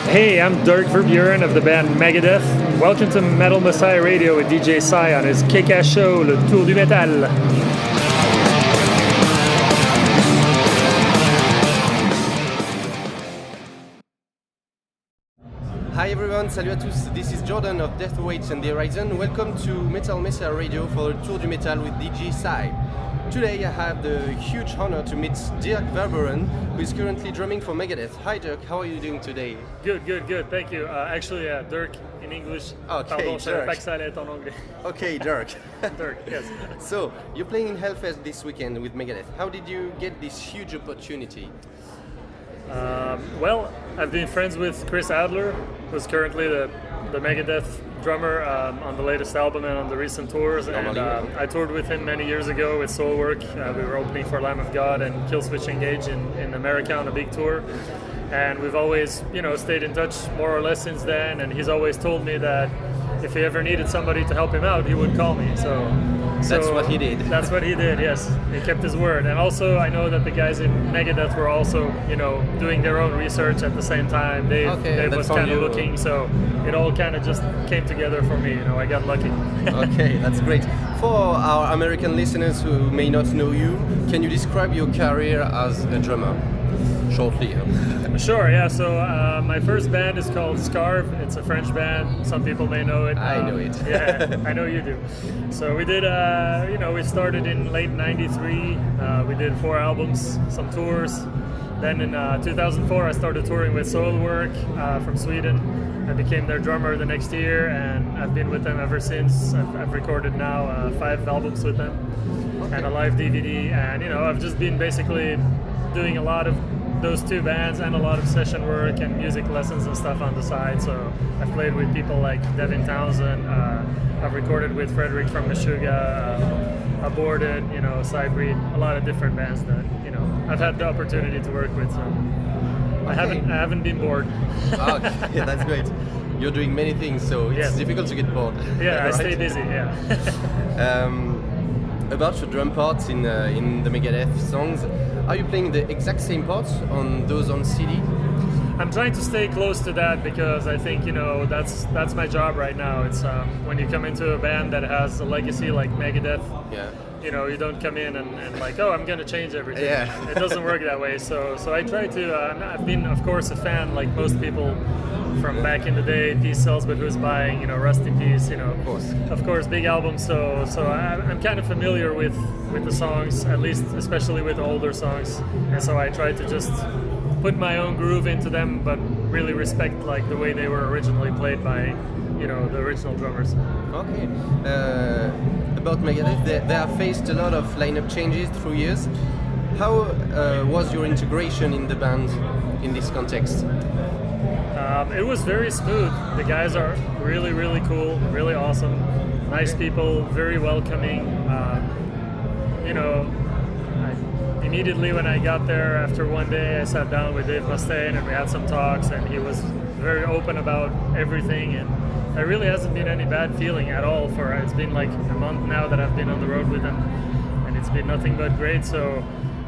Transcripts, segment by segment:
Hey, I'm Dirk Verbeuren of the band Megadeth. Welcome to Metal Messiah Radio with DJ Sai on his kick-ass show, Le Tour du Métal. Hi everyone, salut à tous. This is Jordan of Death Waits and the Horizon. Welcome to Metal Messiah Radio for the Tour du Métal with DJ Sai. Today I have the huge honor to meet Dirk Verbeuren, who is currently drumming for Megadeth. Hi Dirk, how are you doing today? Good. Thank you. Actually, Dirk in English. Okay, Pardon, je savais Dirk. pas que ça allait être en anglais. Okay, Dirk. Dirk, yes. So, you're playing in HellFest this weekend with Megadeth. How did you get this huge opportunity? Well, I've been friends with Chris Adler, who's currently the Megadeth drummer on the latest album and on the recent tours. And I toured with him many years ago with Soilwork. We were opening for Lamb of God and Killswitch Engage in America on a big tour. And we've always, stayed in touch more or less since then. And he's always told me that if he ever needed somebody to help him out, he would call me. So that's what he did. That's what he did, yes. He kept his word. And also, I know that the guys in Megadeth were also, doing their own research at the same time. Dave was kind of looking, so it all kind of just came together for me. I got lucky. Okay, that's great. For our American listeners who may not know you, can you describe your career as a drummer? Shortly. Sure, yeah. So my first band is called Scarve. It's a French band. Some people may know it. I know it. Yeah, I know you do. So we did, we started in late '93. We did 4 albums, some tours. Then in 2004, I started touring with Soilwork from Sweden. I became their drummer the next year, and I've been with them ever since. I've recorded now 5 albums with them, and a live DVD. And I've just been basically doing a lot of those 2 bands and a lot of session work and music lessons and stuff on the side. So I've played with people like Devin Townsend. I've recorded with Frederick from Meshuggah, Aborted, Cybreed, a lot of different bands that I've had the opportunity to work with. So I haven't been bored. Okay, that's great. You're doing many things, so it's difficult to get bored. Yeah, right? I stay busy. Yeah. About your drum parts in the Megadeth songs, are you playing the exact same parts on those on CD? I'm trying to stay close to that because I think that's my job right now. It's when you come into a band that has a legacy like Megadeth. Yeah. You don't come in and like, I'm going to change everything. Yeah. It doesn't work that way. So I try to. I've been, of course, a fan like most people from back in the day. Peace Sells, but who's buying? Rust in Peace. Of course, big albums. So I'm kind of familiar with the songs, at least, especially with the older songs. And so I try to just put my own groove into them, but really respect like the way they were originally played by, the original drummers. Okay. About Megadeth, they have faced a lot of lineup changes through years. How was your integration in the band in this context? It was very smooth. The guys are really, really cool, really awesome, nice people, very welcoming. Immediately when I got there, after one day, I sat down with Dave Mustaine and we had some talks, and he was very open about everything, and there really hasn't been any bad feeling at all. It's been like a month now that I've been on the road with him, and it's been nothing but great. So,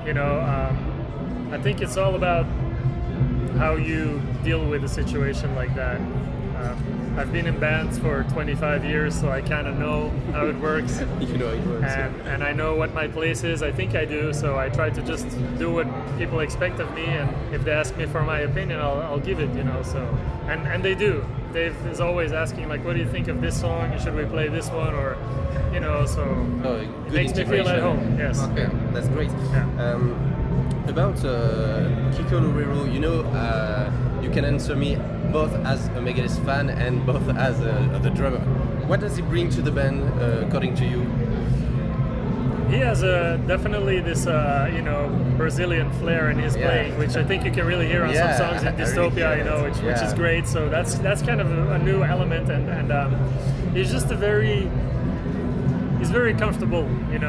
I think it's all about how you deal with a situation like that. I've been in bands for 25 years, so I kind of know how it works. You know it works. And I know what my place is. I think I do. So I try to just do what people expect of me. And if they ask me for my opinion, I'll give it. So and they do. Dave is always asking like, "What do you think of this song? Should we play this one?" Or so it makes me feel at home. Yes. Okay, that's great. Yeah. About Kiko Loureiro, you can answer me both as a Megadeth fan and both as the drummer. What does he bring to the band, according to you? He has definitely this, Brazilian flair in his playing, which I think you can really hear on some songs in Dystopia, which is great. So that's kind of a new element, and he's just he's very comfortable, in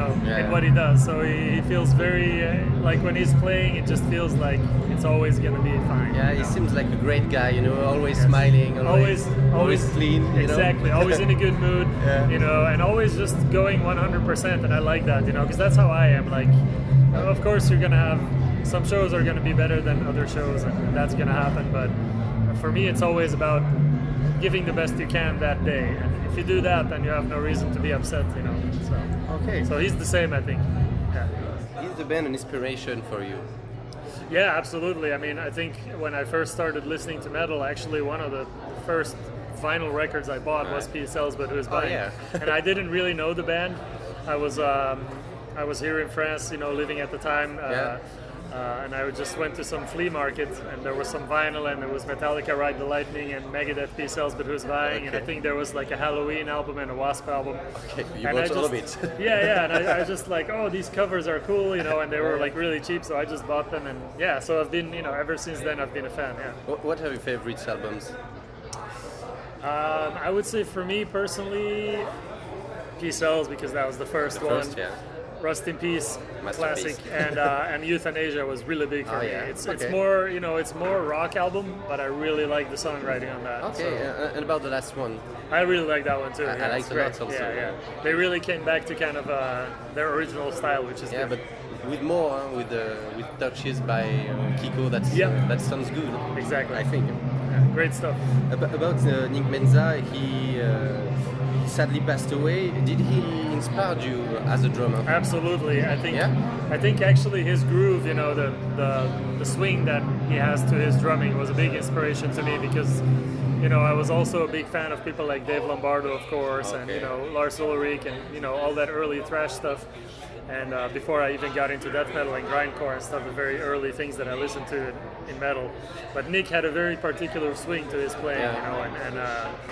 what he does. So he feels very, like when he's playing, it just feels like it's always going to be fine. Yeah, he seems like a great guy, always smiling, always clean. Exactly, always in a good mood, and always just going 100%. And I like that, because that's how I am. Like, of course, you're going to have some shows are going to be better than other shows, and that's going to happen. But for me, it's always about giving the best you can that day. And if you do that, then you have no reason to be upset, you know. So, Okay. so he's the same, I think. Yeah. Is the band an inspiration for you? Yeah, absolutely. I mean, I think when I first started listening to metal, actually one of the first vinyl records I bought was PSL's But Who's Buying. yeah. And I didn't really know the band. I was here in France, you know, living at the time. And I just went to some flea market, and there was some vinyl, and there was Metallica, Ride the Lightning, and Megadeth, PSL's But Who's Buying, and I think there was like a Halloween album and a Wasp album. Okay, you And bought all of it. yeah, and I was just like, oh, these covers are cool, you know, and they were like really cheap, so I just bought them, and yeah, so I've been, you know, ever since then I've been a fan, yeah. What are your favorite albums? I would say for me personally, PSL's, because that was the first one. First, yeah. Rust in Peace, Masterpiece. classic, and Euthanasia was really big for me. yeah. It's Okay. more, you know, it's more rock album, but I really like the songwriting on that. Okay, so and about the last one? I really like that one too. I yeah, like it's it a great. lot also. Yeah. They really came back to kind of their original style, which is Yeah, good. but with more, with touches by Kiko, that sounds good. Exactly. I think. Yeah, great stuff. About Nick Menza, he sadly passed away. Did he inspire you as a drummer? Absolutely. Yeah? I think actually his groove, you know, the swing that he has to his drumming was a big inspiration to me, because, you know, I was also a big fan of people like Dave Lombardo, of course, and, Okay. you know, Lars Ulrich, and, you know, all that early thrash stuff. And before I even got into death metal and grindcore and stuff, the very early things that I listened to in metal. But Nick had a very particular swing to his playing, Yeah. you know, and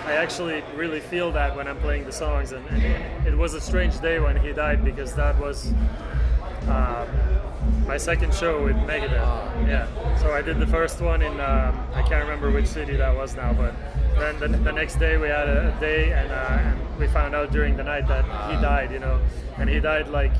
I actually really feel that when I'm playing the songs. And it was a strange day when he died, because that was my second show with Megadeth. Yeah. So I did the first one in I can't remember which city that was now, but then the next day we had a day, and we found out during the night that he died, you know, and he died like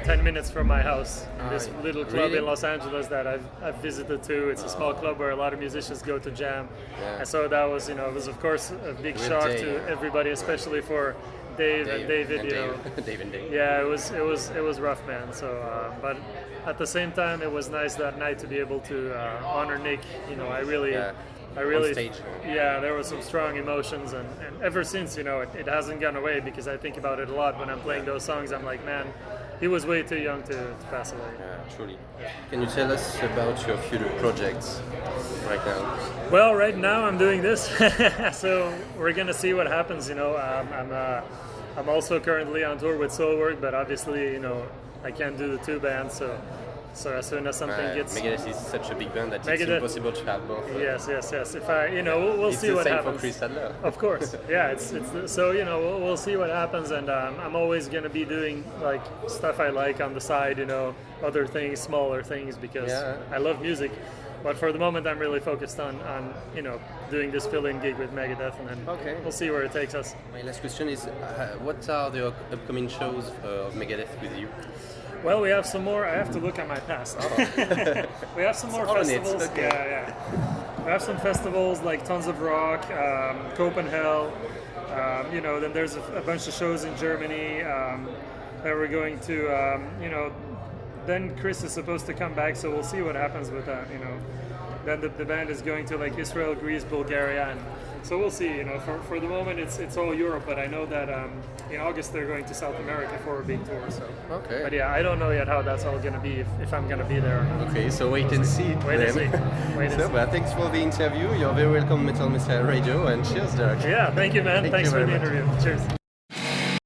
10 minutes from my house in this little club really? in Los Angeles that I've visited too. It's a small club where a lot of musicians go to jam. Yeah. And so that was, you know, it was of course a big Real shock day, to yeah. everybody, especially for Dave and David, and you know. Dave and Dave. Yeah, it was rough, man. So, but at the same time, it was nice that night to be able to honor Nick. You know, I really, On stage. yeah, there was some strong emotions, and ever since, you know, it hasn't gone away, because I think about it a lot when I'm playing those songs. I'm like, man, he was way too young to pass away. Yeah, truly. Can you tell us about your future projects right now? Well, right now I'm doing this, so we're gonna see what happens. You know, I'm also currently on tour with Soulwork, but obviously, you know, I can't do the two bands. So as soon as something gets Megadeth is such a big band that it's Megadeth- impossible to have both. yes. If I, you know, we'll It's see the what same happens. for Chris Adler. Of course, yeah. So you know, we'll see what happens, and I'm always gonna be doing like stuff I like on the side, you know, other things, smaller things, because Yeah. I love music. But for the moment, I'm really focused on you know, doing this fill-in gig with Megadeth, and then Okay. we'll see where it takes us. My last question is, what are the upcoming shows of Megadeth with you? Well, we have some more. I have to look at my past. We have some more all on it, festivals. okay. Yeah. We have some festivals like Tons of Rock, Copenhagen. You know, then there's a bunch of shows in Germany that we're going to. You know, then Chris is supposed to come back, so we'll see what happens with that. You know, then the band is going to like Israel, Greece, Bulgaria, and so we'll see. You know, for the moment it's all Europe, but I know that in August they're going to South America for a big tour. So. Okay. But yeah, I don't know yet how that's all gonna be, if I'm gonna be there or not. Okay, so wait and see. Wait and then. see. Wait and So, see. well, thanks for the interview. You're very welcome, Metal Messiah Radio, and cheers, Dirk. Yeah, thank you, man. Thank Thanks you for very the much. interview. Cheers.